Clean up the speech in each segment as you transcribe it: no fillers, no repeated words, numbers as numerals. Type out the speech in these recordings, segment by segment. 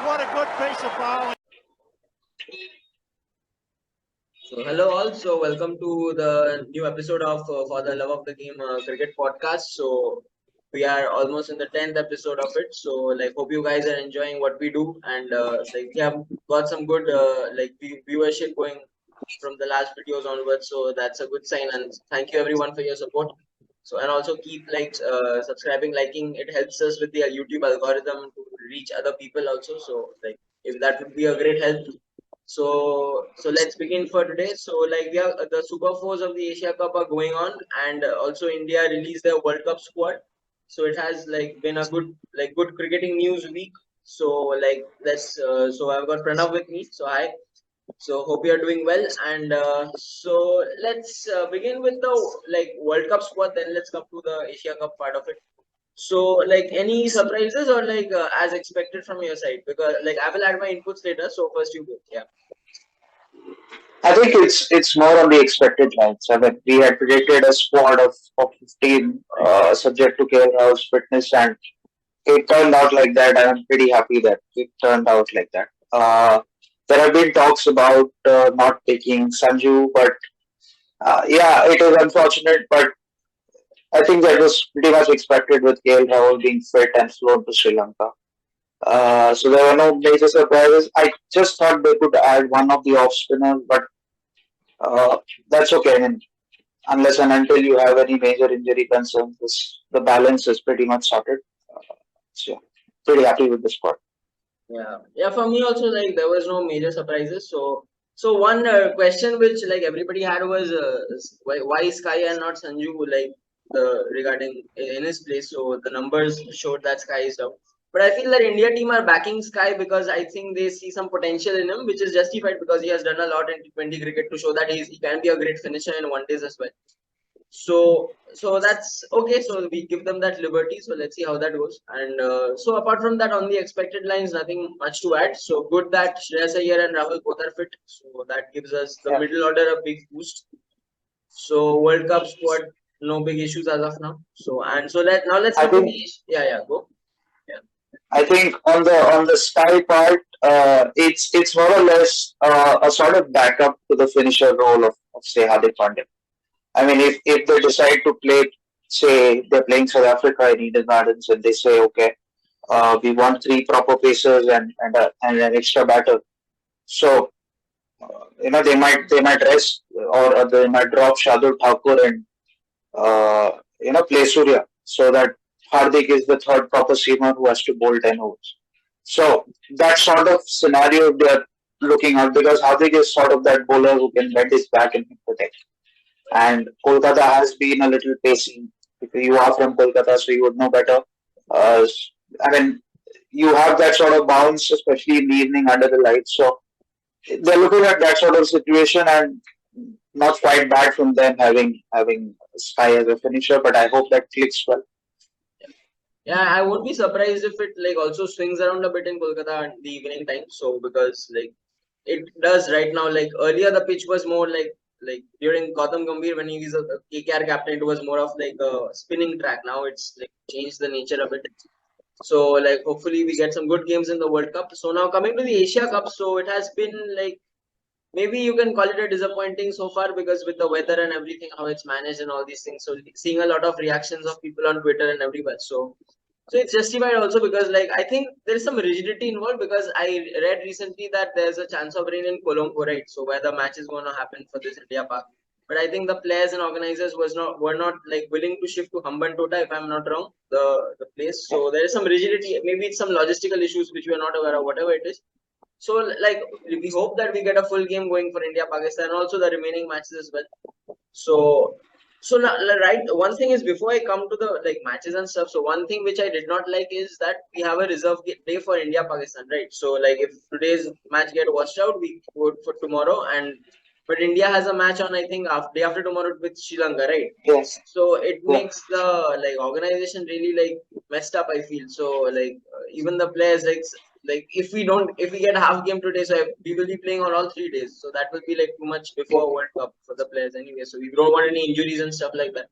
what a good piece of bowling. So hello all. So welcome to the new episode of For the Love of the Game cricket podcast. So we are almost in the 10th episode of it. So hope you guys are enjoying what we do, and we have got some good viewership going from the last videos onwards. So that's a good sign, and thank you everyone for your support. So and also keep subscribing, liking. It helps us with the YouTube algorithm to reach other people also. So if that would be a great help. So let's begin for today. So we have the Super Fours of the Asia Cup are going on, and also India released their World Cup squad. So it has been a good cricketing news week. So so I've got Pranav with me. So hi. So hope you are doing well, and so let's begin with the World Cup squad. Then let's come to the Asia Cup part of it. So any surprises or as expected from your side? Because I will add my inputs later. So first you go. Yeah. I think it's more on the expected lines. I mean, we had predicted a squad of 15 subject to KL Rao's fitness, and it turned out like that. I'm pretty happy that it turned out like that. There have been talks about not taking Sanju, but yeah, it is unfortunate. But I think that was pretty much expected with KL Rahul being fit and flown to Sri Lanka. So there were no major surprises. I just thought they could add one of the off spinners, but uh, that's okay. I mean, unless and until you have any major injury concerns, the balance is pretty much sorted. So, yeah, pretty happy with the squad. Yeah. For me also, there was no major surprises. So one question which everybody had was why Sky and not Sanju regarding in his place. So the numbers showed that Sky is out. But I feel that India team are backing Sky because I think they see some potential in him, which is justified because he has done a lot in T20 cricket to show that he can be a great finisher in one days as well. So that's okay. So we give them that liberty. So let's see how that goes. And so apart from that, on the expected lines, nothing much to add. So good that Shreyas Iyer and Rahul both are fit. So that gives us the Yeah. middle order a big boost. So World Cup squad, no big issues as of now. So and so let's I come to think the yeah go. Yeah. I think on the Sky part, it's more or less a sort of backup to the finisher role of say Hardik Pandya. I mean, if they decide to play, say they're playing South Africa in Eden Gardens, and they say, okay, we want three proper pacers and an extra batter. So they might rest or they might drop Shardul Thakur and play Surya so that Hardik is the third proper seamer who has to bowl 10 overs. So that sort of scenario they're looking at because Hardik is sort of that bowler who can bend his back and hit the deck. And Kolkata has been a little pacey. Because you are from Kolkata, so you would know better. Uh, I mean, you have that sort of bounce, especially in the evening under the lights. So they're looking at that sort of situation, and not quite bad from them having Sky as a finisher. But I hope that clicks well. Yeah, I won't be surprised if it also swings around a bit in Kolkata at the evening time. So because it does right now. Like earlier, the pitch was more during Gautam Gambhir when he was a KKR captain, it was more of a spinning track. Now it's changed the nature of it. So hopefully we get some good games in the World Cup. So now coming to the Asia Cup, so it has been maybe you can call it a disappointing so far because with the weather and everything, how it's managed and all these things. So seeing a lot of reactions of people on Twitter and everywhere. So it's justified also because I think there is some rigidity involved because I read recently that there's a chance of rain in Colombo, right? So where the match is going to happen for this India Park. But I think the players and organizers were not willing to shift to Hambantota if I'm not wrong, the place. So there is some rigidity. Maybe it's some logistical issues which we are not aware of, whatever it is. So we hope that we get a full game going for India, Pakistan, and also the remaining matches as well. So now, right, one thing is before I come to the matches and stuff. So one thing which I did not like is that we have a reserve day for India Pakistan, right? So if today's match get washed out, we vote for tomorrow, and but India has a match on I think day after tomorrow with Sri Lanka, right? Yes. So it Yeah. makes the organization really messed up. I feel so even the players if we get half game today, so we will be playing on all 3 days. So that will be too much before World Cup for the players anyway. So we don't want any injuries and stuff like that.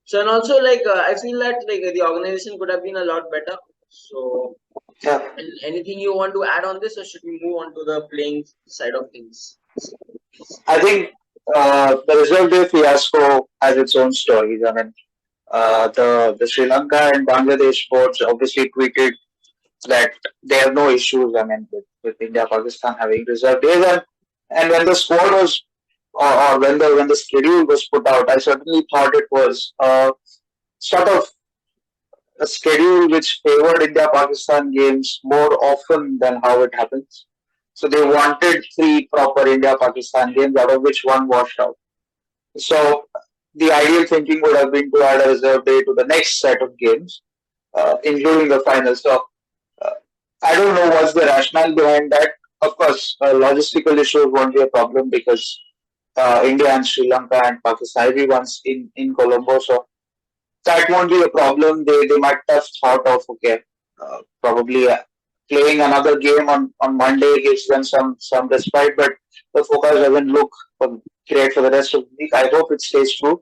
So and also I feel that the organization could have been a lot better. So Yeah, And anything you want to add on this, or should we move on to the playing side of things? I think the Reserve Day fiasco has its own stories. I mean, the Sri Lanka and Bangladesh boards obviously tweeted that they have no issues. I mean, with India Pakistan having reserve days, and when the squad was or when the schedule was put out, I certainly thought it was sort of a schedule which favored India Pakistan games more often than how it happens. So they wanted three proper India Pakistan games, out of which one washed out. So the ideal thinking would have been to add a reserve day to the next set of games, including the final. So uh, I don't know what's the rationale behind that. Of course, logistical issues won't be a problem because India and Sri Lanka and Pakistan, everyone's in Colombo, so that won't be a problem. They might have thought of okay, probably playing another game on Monday gives them some respite, but the focus doesn't look great for the rest of the week. I hope it stays true.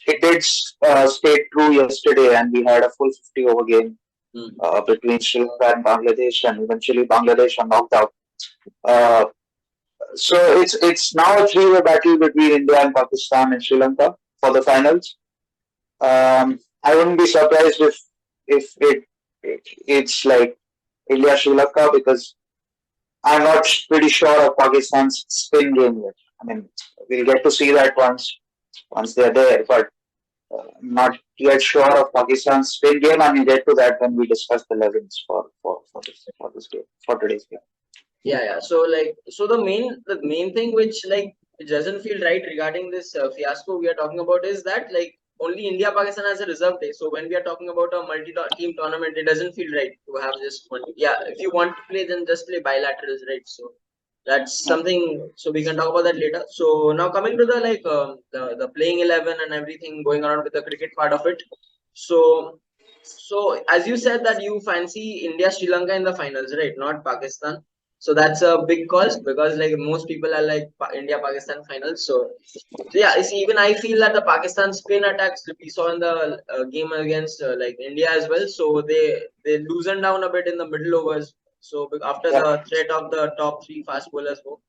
It did stay true yesterday, and we had a full 50 over game Hmm. between Sri Lanka and Bangladesh, and eventually Bangladesh are knocked out. Uh, so it's now a three-way battle between India and Pakistan and Sri Lanka for the finals. I wouldn't be surprised if it's like India Sri Lanka because I'm not pretty sure of Pakistan's spin game yet. I mean, we'll get to see that once they're there, but not yet sure of Pakistan's spin game, and we'll get to that when we discuss the 11s for this game for today's game. Yeah, yeah. So like, so the main thing which like it doesn't feel right regarding this fiasco we are talking about is that like only India Pakistan has a reserve day. So when we are talking about a multi-team tournament, it doesn't feel right to have just one. Yeah, if you want to play, then just play bilaterals, right? So that's something. So we can talk about that later. So now coming to the like the playing 11 and everything going around with the cricket part of it. So so as you said that you fancy India Sri Lanka in the finals, right? Not Pakistan. So that's a big call because like most people are like India Pakistan finals. So yeah, you see, even I feel that the Pakistan spin attacks we saw in the game against like India as well. So they loosened down a bit in the middle overs. So after Yeah, the threat of the top three fast bowlers go.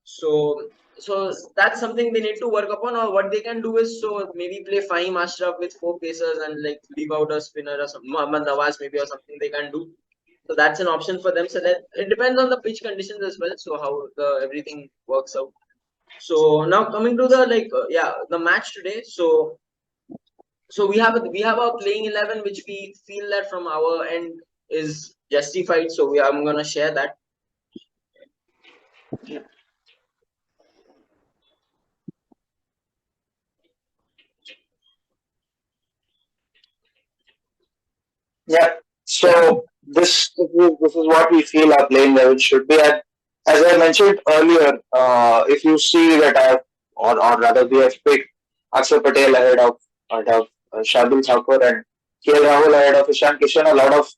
So so that's something they need to work upon, or what they can do is so maybe play Fahim Ashraf with four pacers and like leave out a spinner or some Muhammad Nawaz maybe or something they can do. So that's an option for them. So that it depends on the pitch conditions as well. So how the everything works out. So now coming to the like yeah the match today. So we have a playing 11 which we feel that from our end is justified. So I'm gonna share that. yeah. Yeah. So this is what we feel our playing level should be. And as I mentioned earlier, if you see that or rather we have picked Akshar Patel ahead of Shardul Thakur and KL Rahul ahead of Ishan Kishan, a lot of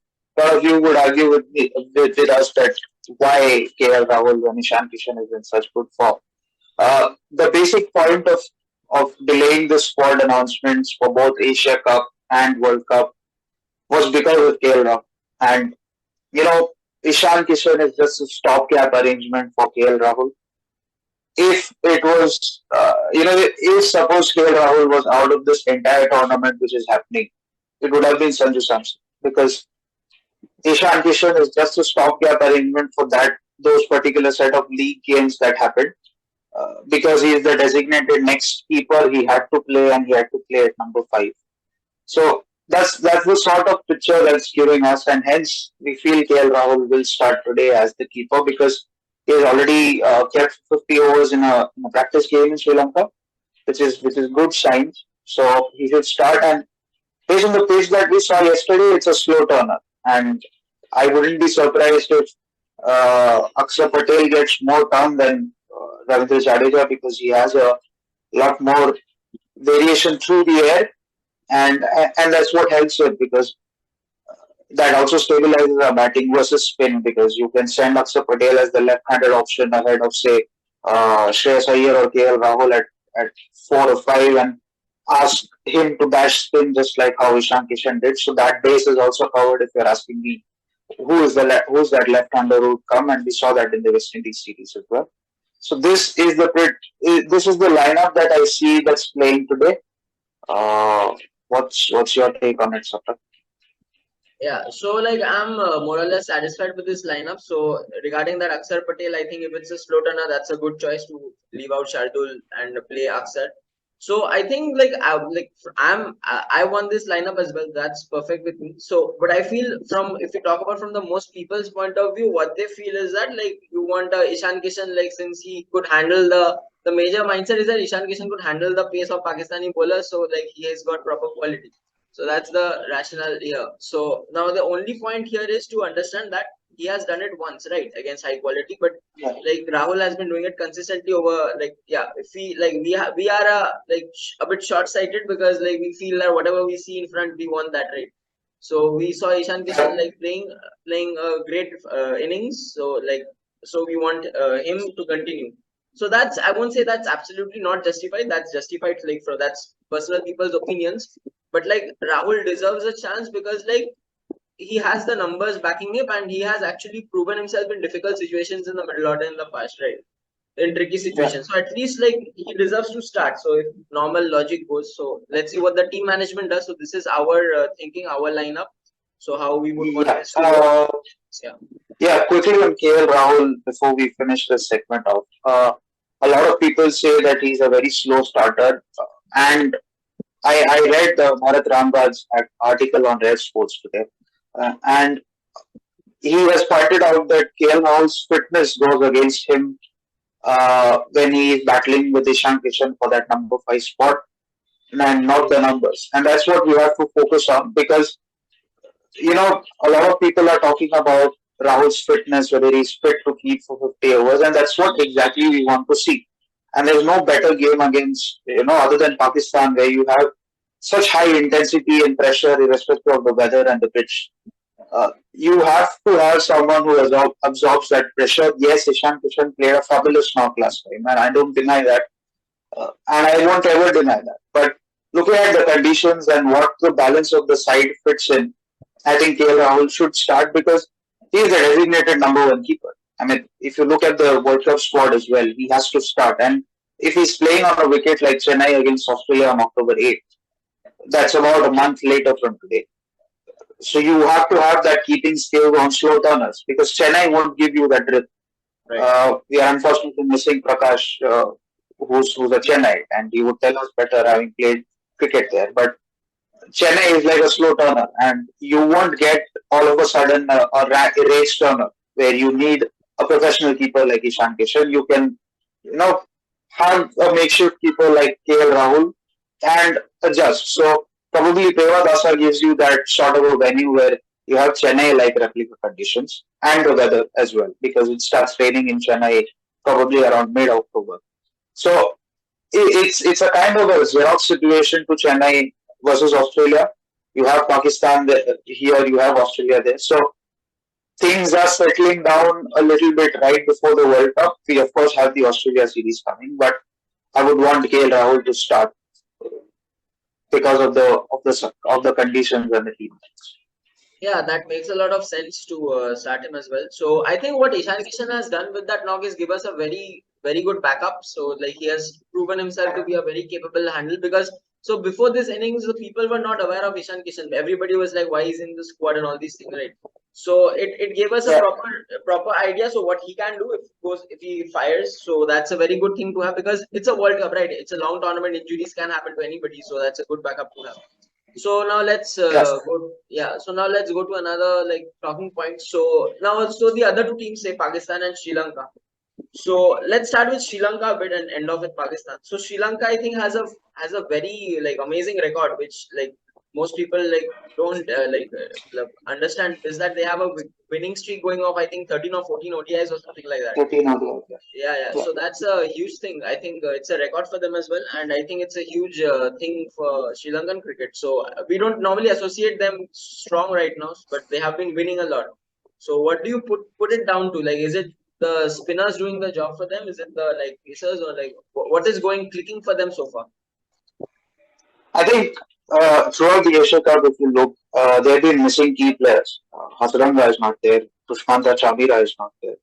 you would argue with us that why KL Rahul and Ishan Kishan is in such good form. The basic point of delaying the squad announcements for both Asia Cup and World Cup was because of KL Rahul. And you know, Ishan Kishan is just a stopgap arrangement for KL Rahul. If it was, if suppose KL Rahul was out of this entire tournament which is happening, it would have been Sanju Samson because Ishan Kishan is just a stopgap arrangement for those particular set of league games that happened. Because he is the designated next keeper, he had to play and he had to play at number 5. So that's the sort of picture that's giving us, and hence we feel KL Rahul will start today as the keeper because he has already kept 50 overs in a practice game in Sri Lanka, which is good signs. So he should start, and based on the pitch that we saw yesterday, it's a slow turner, and I wouldn't be surprised if Akshar Patel gets more turn than Ravindra Jadeja because he has a lot more variation through the air, and and that's what helps it because that also stabilizes our batting versus spin because you can send Akshar Patel as the left-handed option ahead of say Shreyas Iyer or KL Rahul at 4 or 5 and ask him to dash spin just like how Ishan Kishan did. So that base is also covered if you're asking me. who's that left-hander who would come, and we saw that in the West Indies series as well. So this is the lineup that I see that's playing today. Uh, what's your take on it, Satak? Yeah, so like I'm more or less satisfied with this lineup. So regarding that Akshar Patel, I think if it's a slow turner, that's a good choice to leave out Shardul and play Akshar. So I think I want this lineup as well. That's perfect with me. So, but I feel from if you talk about from the most people's point of view, what they feel is that like you want Ishan Kishan, like since he could handle the major mindset is that Ishan Kishan could handle the pace of Pakistani bowlers. So like he has got proper quality. So that's the rationale here. So now the only point here is to understand that he has done it once, right, against high quality, but Yeah. like Rahul has been doing it consistently over like yeah. If we are a bit short sighted because like we feel that whatever we see in front we want that, right. So we saw Ishan Kishan like playing a great innings. So we want him to continue. So that's I won't say that's absolutely not justified. That's justified like for that's personal people's opinions. But like Rahul deserves a chance because like he has the numbers backing him and he has actually proven himself in difficult situations in the middle order in the past, right? In tricky Yeah. situations. So at least like he deserves to start. So if normal logic goes, so let's see what the team management does. So this is our thinking, our lineup. So how we would want Yeah. this to go. Yeah. Yeah, quickly on KL Rahul before we finish this segment off. A lot of people say that he's a very slow starter, and I read the Bharat Rambaj's article on Red Sports today, and he has pointed out that KL Rahul's fitness goes against him when he is battling with Ishan Kishan for that number 5 spot, and not the numbers. And that's what we have to focus on because a lot of people are talking about Rahul's fitness, whether he's fit to keep for 50 overs, and that's what exactly we want to see. And there's no better game against, other than Pakistan, where you have such high intensity and pressure, irrespective of the weather and the pitch. You have to have someone who absorbs that pressure. Yes, Ishan Kishan played a fabulous knock last time, and I don't deny that, and I won't ever deny that. But looking at the conditions and what the balance of the side fits in, I think KL Rahul should start because he is a designated number one keeper. I mean, if you look at the World Cup squad as well, he has to start. And if he's playing on a wicket like Chennai against Australia on October 8th, that's about a month later from today. So you have to have that keeping skills on slow turners because Chennai won't give you that rhythm. Right. We are unfortunately missing Prakash, who's a Chennai, and he would tell us better having played cricket there. But Chennai is like a slow turner, and you won't get all of a sudden a race turner where you need a professional keeper like Ishan Kishan. You can, have a makeshift keeper like KL Rahul and adjust. So probably Preva Dasa gives you that sort of a venue where you have Chennai like replica conditions and the weather as well because it starts raining in Chennai probably around mid October. So it's a kind of a Xerox situation to Chennai versus Australia. You have Pakistan here, you have Australia there. So things are settling down a little bit right before the World Cup. We of course have the Australia series coming, but I would want KL Rahul to start because of the conditions and the team. Yeah, that makes a lot of sense to start him as well. So I think what Ishan Kishan has done with that knock is give us a very, very good backup. So like he has proven himself to be a very capable handle because so before this innings, the people were not aware of Ishan Kishan. Everybody was like, why he's in the squad and all these things, right? So it gave us a proper idea. So what he can do if he fires, so that's a very good thing to have because it's a World Cup, right? It's a long tournament. Injuries can happen to anybody, so that's a good backup to have. So now let's go. Yeah. So now let's go to another like talking point. So now so the other two teams say Pakistan and Sri Lanka. So let's start with Sri Lanka a bit and end off with Pakistan. So Sri Lanka, I think, has a very like amazing record, which like most people like don't understand is that they have a winning streak going off. I think 13 or 14 ODIs or something like that. 13 ODIs. Yeah. So that's a huge thing. I think it's a record for them as well, and I think it's a huge thing for Sri Lankan cricket. So we don't normally associate them strong right now, but they have been winning a lot. So what do you put it down to? Like, is it the spinners doing the job for them? Is it the like pacers or like what is going clicking for them so far? I think throughout the Asia Cup, if you look, they've been missing key players. Hasaranga is not there. Pushpanda Chamira is not there.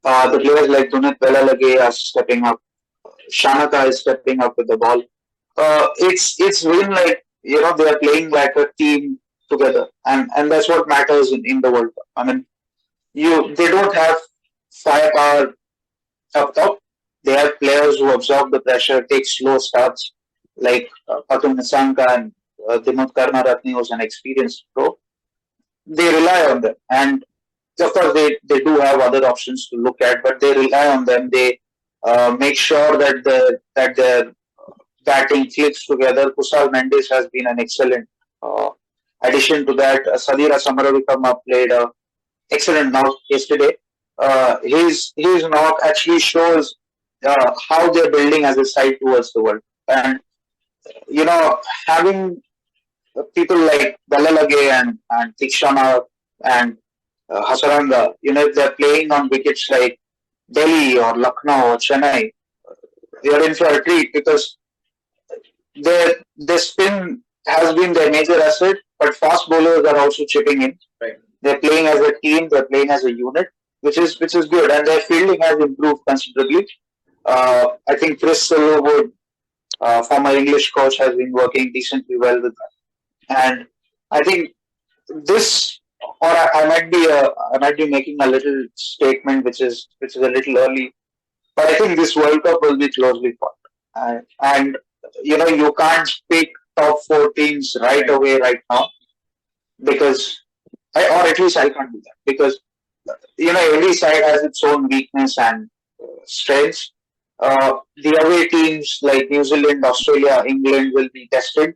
The players like Dunit Velalage are stepping up. Shanaka is stepping up with the ball. It's been like they are playing like a team together, and that's what matters in the World Cup. I mean, they don't have firepower up top. They have players who absorb the pressure, take slow starts, like Patul Nissanka and Dimut Karnaratne was an experienced pro. They rely on them, and of course they do have other options to look at, but they rely on them. They make sure that their batting clicks together. Kusal Mendes has been an excellent uh, addition to that. Sadira Samaravickrama played a excellent knock yesterday. His knock actually shows how they're building as a side towards the world. And you know, having people like Dalalage and Tikshana and Hasaranga, if they're playing on wickets like Delhi or Lucknow or Chennai, they're in for a treat because their spin has been their major asset, but fast bowlers are also chipping in. Right. They're playing as a team, they're playing as a unit, which is good, and their fielding has improved considerably. I think Chris Silverwood, former English coach, has been working decently well with them, and I think this, or I might be making a little statement which is a little early, but I think this World Cup will be closely fought, and you can't pick top four teams right Right. away right now because, or at least I can't do that because every side has its own weakness and strengths. The away teams like New Zealand, Australia, England will be tested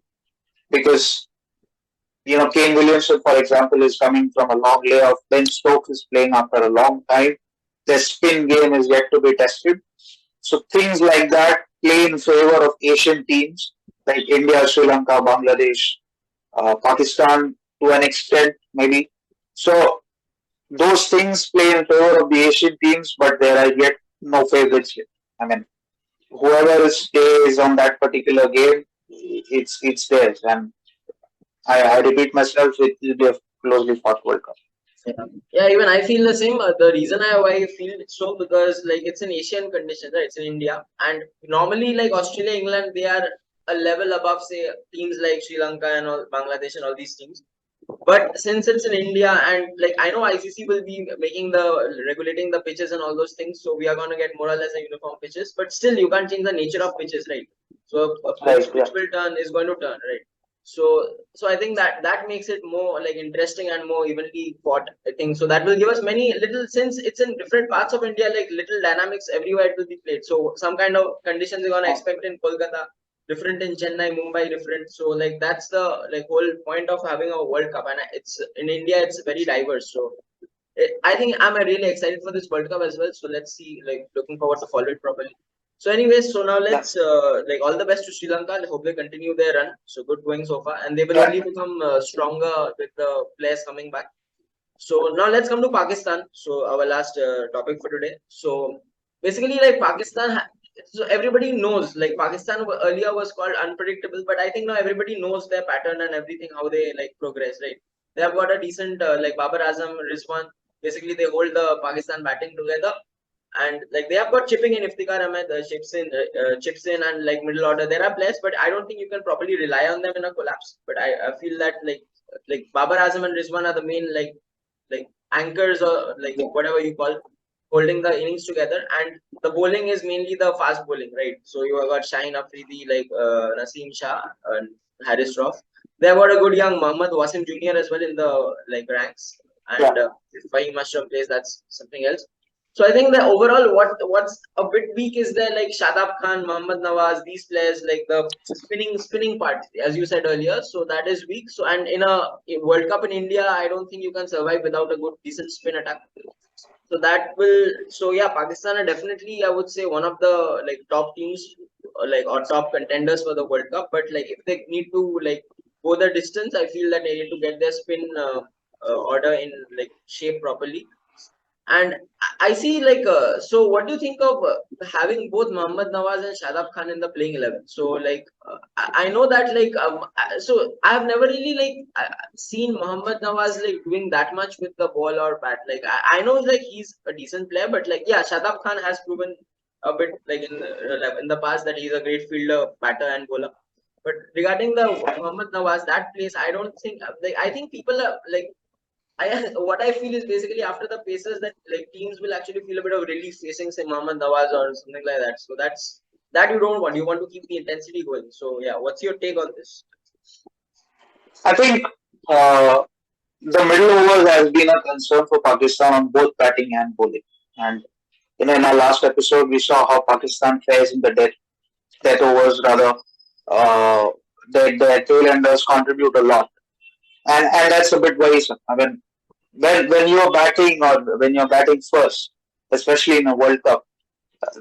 because Kane Williamson, for example, is coming from a long layoff. Ben Stokes is playing after a long time. Their spin game is yet to be tested. So things like that play in favor of Asian teams like India, Sri Lanka, Bangladesh, Pakistan to an extent, maybe. So those things play in favor of the Asian teams, but there are yet no favorites yet. I mean, whoever stays on that particular game, it's theirs. And I repeat myself, it will be a closely fought World Cup. Yeah. Yeah, even I feel the same. The reason why I feel so because like it's an Asian condition, right? It's in India, and normally like Australia, England, they are a level above say teams like Sri Lanka and all Bangladesh and all these teams. But since it's in India and like I know ICC will be making the regulating the pitches and all those things, so we are gonna get more or less a uniform pitches. But still, you can't change the nature of pitches, right? So a pitch Right, yeah. which will turn is going to turn, right? So I think that makes it more like interesting and more evenly fought. I think so that will give us many little since it's in different parts of India, like little dynamics everywhere it will be played. So some kind of conditions you're gonna expect in Kolkata, different in Chennai, Mumbai, different. So like that's the like whole point of having a World Cup, and it's in India. It's very diverse. So I think I'm really excited for this World Cup as well. So let's see. Like looking forward to follow it properly. So anyways, so now Yeah. let's like all the best to Sri Lanka. I hope they continue their run. So good going so far, and they will Yeah. only become stronger with the players coming back. So now let's come to Pakistan. So our last topic for today. So basically, like Pakistan, so everybody knows like Pakistan earlier was called unpredictable, but I think now everybody knows their pattern and everything how they like progress. Right? They have got a decent like Babar Azam, Rizwan. Basically, they hold the Pakistan batting together, and like they have got chipping in Iftikhar Ahmed, chips in, and like middle order. There are players, but I don't think you can properly rely on them in a collapse. But I feel that like Babar Azam and Rizwan are the main like anchors or like whatever you call holding the innings together, and the bowling is mainly the fast bowling, right? So you have got Shaheen Afridi, like Naseem Shah and Harris Roth. They have got a good young Mohammad Wasim Jr. as well in the like ranks, Yeah. and if Fahim Ashram plays, that's something else. So I think that overall, what's a bit weak is there like Shadab Khan, Mohammad Nawaz, these players like the spinning part, as you said earlier. So that is weak. So and in a World Cup in India, I don't think you can survive without a good decent spin attack. So that will so yeah, Pakistan are definitely I would say one of the like top teams like or top contenders for the World Cup. But like if they need to like go the distance, I feel that they need to get their spin order in like shape properly, And I see like so. What do you think of having both Mohammad Nawaz and Shadab Khan in the playing 11? So like I know that like so I have never really like seen Mohammad Nawaz like doing that much with the ball or bat. Like I know like he's a decent player, but like yeah, Shadab Khan has proven a bit like in the past that he's a great fielder, batter, and bowler. But regarding the Mohammad Nawaz, that place, I don't think like I think people are like what I feel is basically after the Pacers that like teams will actually feel a bit of relief facing say Mohammad Nawaz or something like that. So that's that you don't want. You want to keep the intensity going. So yeah, what's your take on this? I think uh, the middle overs has been a concern for Pakistan on both batting and bowling. And in our last episode, we saw how Pakistan fares in the death overs rather. Uh, their tail enders contribute a lot, and that's a bit worrisome. I mean, when you're batting or when you're batting first, especially in a World Cup,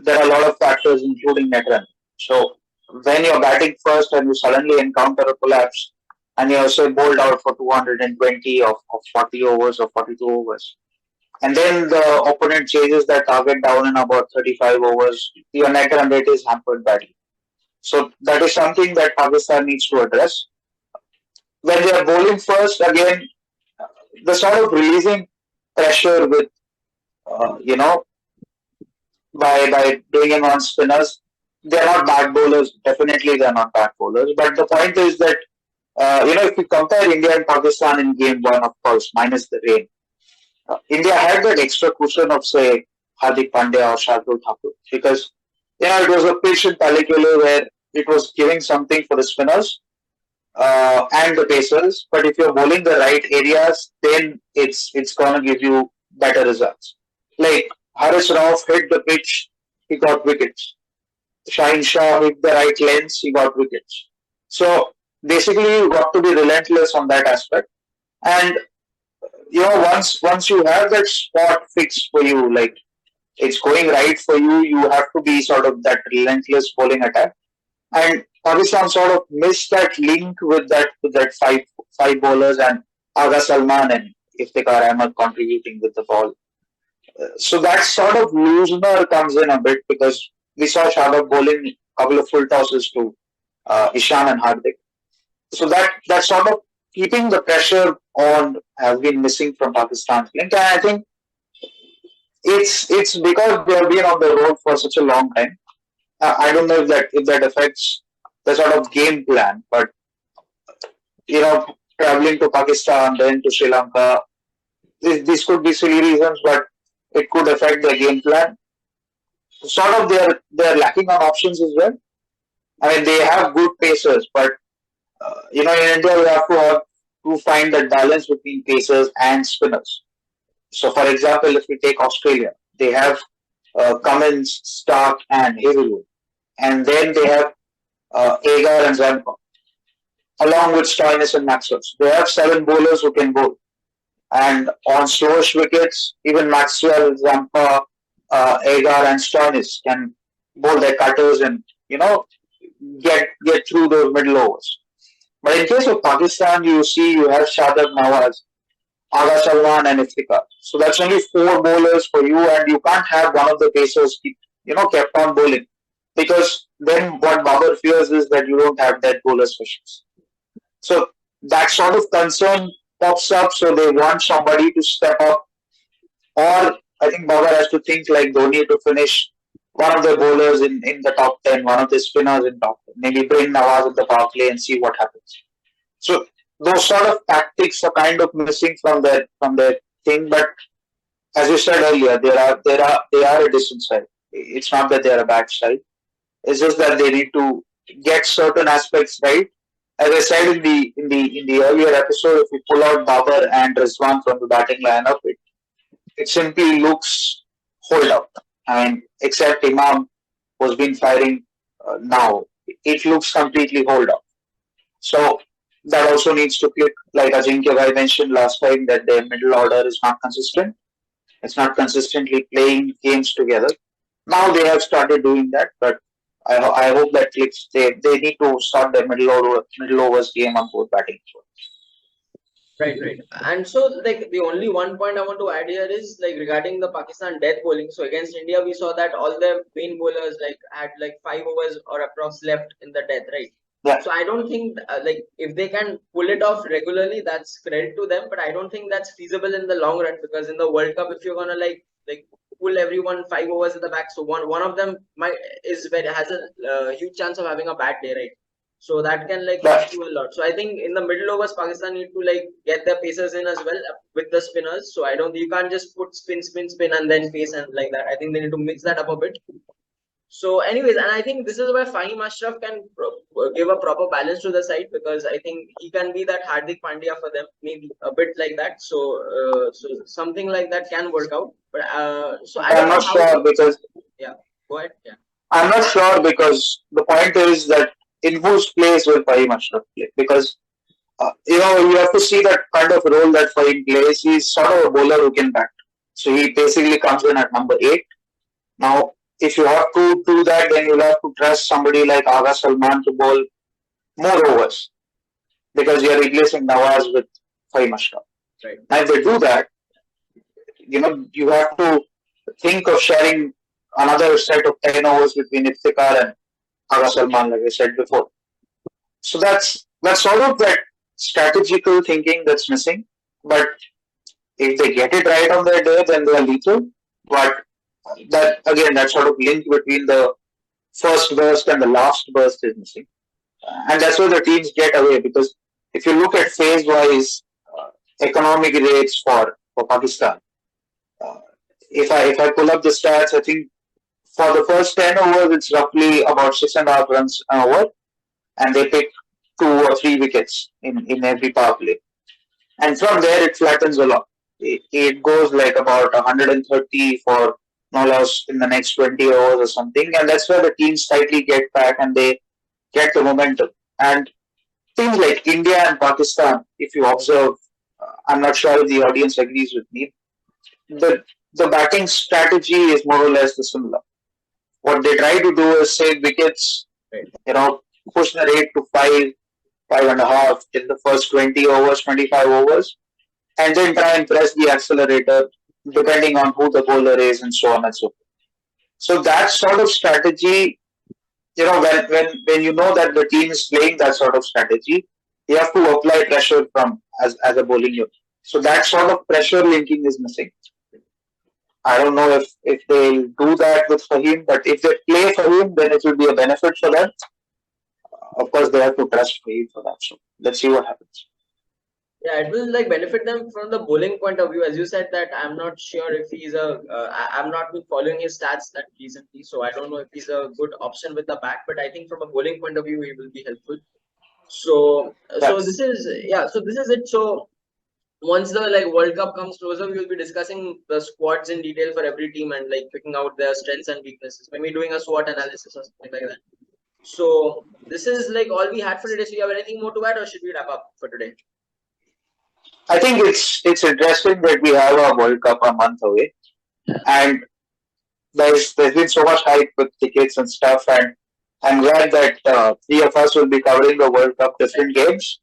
there are a lot of factors, including net run. So when you're batting first and you suddenly encounter a collapse, and you're say bowled out for 220 of 40 overs or 42 overs, and then the opponent chases that target down in about 35 overs, your net run rate is hampered badly. So that is something that Pakistan needs to address. When they are bowling first, again, the sort of releasing pressure with, you know, by doing him on spinners. They're not bad bowlers. Definitely, they're not bad bowlers. But the point is that if you compare India and Pakistan in game one, of course, minus the rain, India had that extra cushion of say Hardik Pandya or Shardul Thakur because it was a pitch in Palikule where it was giving something for the spinners and the pacers. But if you're bowling the right areas, then it's gonna give you better results. Like Haris Rauf hit the pitch, he got wickets. Shaheen Shah hit the right lens, he got wickets. So basically, you got to be relentless on that aspect. And once you have that spot fixed for you, like it's going right for you, you have to be sort of that relentless bowling attack. And Pakistan sort of missed that link with that five bowlers and Aga Salman and Iftikhar Ahmed contributing with the ball. So that sort of loosener comes in a bit because we saw Shadab bowling a couple of full tosses to Ishan and Hardik. So that sort of keeping the pressure on has been missing from Pakistan's link. And I think it's because they have been on the road for such a long time. I don't know if that affects the sort of game plan, but you know, traveling to Pakistan then to Sri Lanka, these could be silly reasons, but it could affect their game plan. Sort of they're lacking on options as well. I mean, they have good pacers, but in India you have to find that balance between pacers and spinners. So, for example, if we take Australia, they have Cummins, Stark, and Hazelwood, and then they have Agar and Zampa, along with Stoinis and Maxwell. So they have seven bowlers who can bowl. And on slowish wickets, even Maxwell, Zampa, Agar, and Stoinis can bowl their cutters and get through those middle overs. But in case of Pakistan, you see you have Shadab Nawaz, Aga Salman, and Iftikhar. So that's only four bowlers for you, and you can't have one of the pacers kept on bowling because then what Babar fears is that you don't have that bowler specials. So that sort of concern pops up. So they want somebody to step up, or I think Babar has to think like Dhoni to finish one of the bowlers in the top 10, one of the spinners in top 10. Maybe bring Nawaz at the power play and see what happens. So those sort of tactics are kind of missing from their thing. But as you said earlier, they are a decent side. It's not that they are a bad side. It's just that they need to get certain aspects right. As I said in the earlier episode, if you pull out Babar and Rizwan from the batting lineup, it simply looks hold up. I mean, except Imam who's been firing now, it looks completely hold up. So that also needs to click. Like Ajinkya Bhai mentioned last time, that their middle order is not consistent. It's not consistently playing games together. Now they have started doing that, but I hope that clicks. They need to start their middle overs game on both batting as well. Right. And so, like, the only one point I want to add here is like regarding the Pakistan death bowling. So against India, we saw that all the main bowlers like had like 5 overs or approx left in the death, right? Yeah. So I don't think like if they can pull it off regularly, that's credit to them. But I don't think that's feasible in the long run, because in the World Cup, if you're gonna like pull everyone 5 overs at the back, so one of them might is very has a huge chance of having a bad day, right? So that can like Yeah. cost you a lot. So I think in the middle overs, Pakistan need to like get their pacers in as well with the spinners. So I don't, you can't just put spin and then pace and like that. I think they need to mix that up a bit. So anyways, and I think this is where Fahim Ashraf can give a proper balance to the side, because I think he can be that Hardik Pandya for them, maybe a bit like that. So something like that can work out. But so I I'm don't know not how. sure because Yeah, go ahead. Yeah. I'm not sure because the point is that in whose place will Fahim Ashraf play? Because you have to see that kind of role that Fahim plays. He's sort of a bowler who can bat. So he basically comes in at number 8. Now, if you have to do that, then you'll have to trust somebody like Agha Salman to bowl more overs because you're replacing Nawaz with Fahim Ashraf. Right. Now, if they do that, you have to think of sharing another set of 10 overs between Iftikhar and Agha Salman, like I said before. So that's sort of that strategical thinking that's missing. But if they get it right on their day, then they are lethal. But that sort of link between the first burst and the last burst is missing. And that's where the teams get away because if you look at phase wise economic rates for Pakistan, uh, if I pull up the stats, I think for the first 10 overs, it's roughly about 6.5 runs an over, and they pick 2 or 3 wickets in every power play. And from there, it flattens a lot. It goes like about 130 for no loss in the next 20 overs or something, and that's where the teams slightly get back and they get the momentum. And things like India and Pakistan, if you observe, I'm not sure if the audience agrees with me, the the batting strategy is more or less the similar. What they try to do is save wickets, Right. push the rate to 5.5 in the first 20 overs, 25 overs, and then try and press the accelerator depending on who the bowler is and so on and so forth. So that sort of strategy, when you know that the team is playing that sort of strategy, you have to apply pressure from as a bowling unit. So that sort of pressure linking is missing. I don't know if they'll do that with Fahim, but if they play Fahim, then it will be a benefit for them. Of course, they have to trust Fahim for that. So let's see what happens. Yeah, it will like benefit them from the bowling point of view. As you said that I'm not sure if he's I'm not been following his stats that recently, so I don't know if he's a good option with the bat. But I think from a bowling point of view, he will be helpful. So Yes. so this is it. So once the like World Cup comes closer, we will be discussing the squads in detail for every team and like picking out their strengths and weaknesses. Maybe doing a SWOT analysis or something like that. So this is like all we had for today. So you have anything more to add, or should we wrap up for today? I think it's interesting that we have a World Cup a month away, and there's been so much hype with tickets and stuff, and I'm glad that 3 of us will be covering the World Cup different games,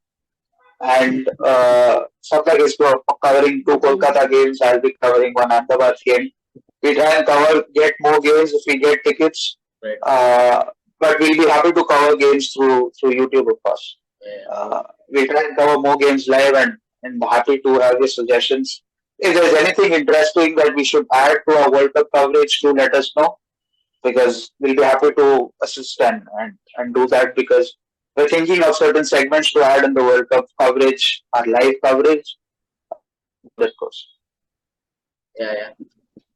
and Satlak is covering 2 Kolkata games. I'll be covering one Ahmedabad game. We try and get more games if we get tickets, Right. but we'll be happy to cover games through YouTube, of course. We try and cover more games live, and happy to have your suggestions. If there's anything interesting that we should add to our World Cup coverage, do let us know because we'll be happy to assist and do that because we're thinking of certain segments to add in the World Cup coverage, our live coverage. That goes. Yeah.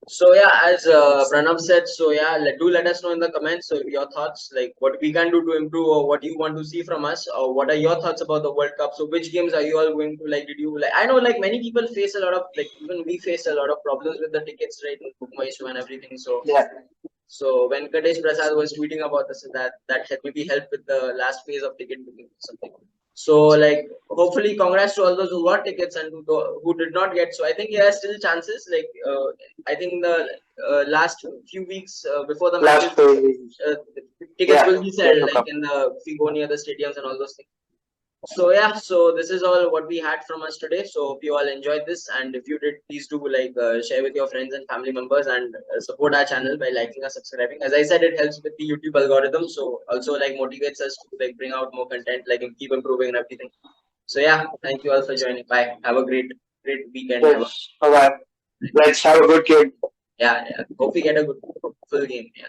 So yeah, as Pranav said, so yeah, do let us know in the comments. So your thoughts, like what we can do to improve, or what you want to see from us, or what are your thoughts about the World Cup? So which games are you all going to like? Did you like? I know like many people face a lot of like even we faced a lot of problems with the tickets, right, with BookMyShow and everything. So Yeah. So Venkatesh Prasad was tweeting about this that maybe help with the last phase of ticket booking or something. So like hopefully congrats to all those who got tickets and who did not get. So I think there are still chances. Like I think the last few weeks before the Last matches, tickets yeah, will be sold yeah, like in the Figo near the stadiums and all those things. So yeah, so this is all what we had from us today. So hope you all enjoyed this, and if you did, please do share with your friends and family members, and support our channel by liking or subscribing. As I said, it helps with the YouTube algorithm, so also like motivates us to like bring out more content, like and keep improving and everything. So yeah, thank you all for joining. Bye. Have a great weekend. Yes. Bye bye. Let's have a good game. Yeah. Hope we get a good full game. Yeah.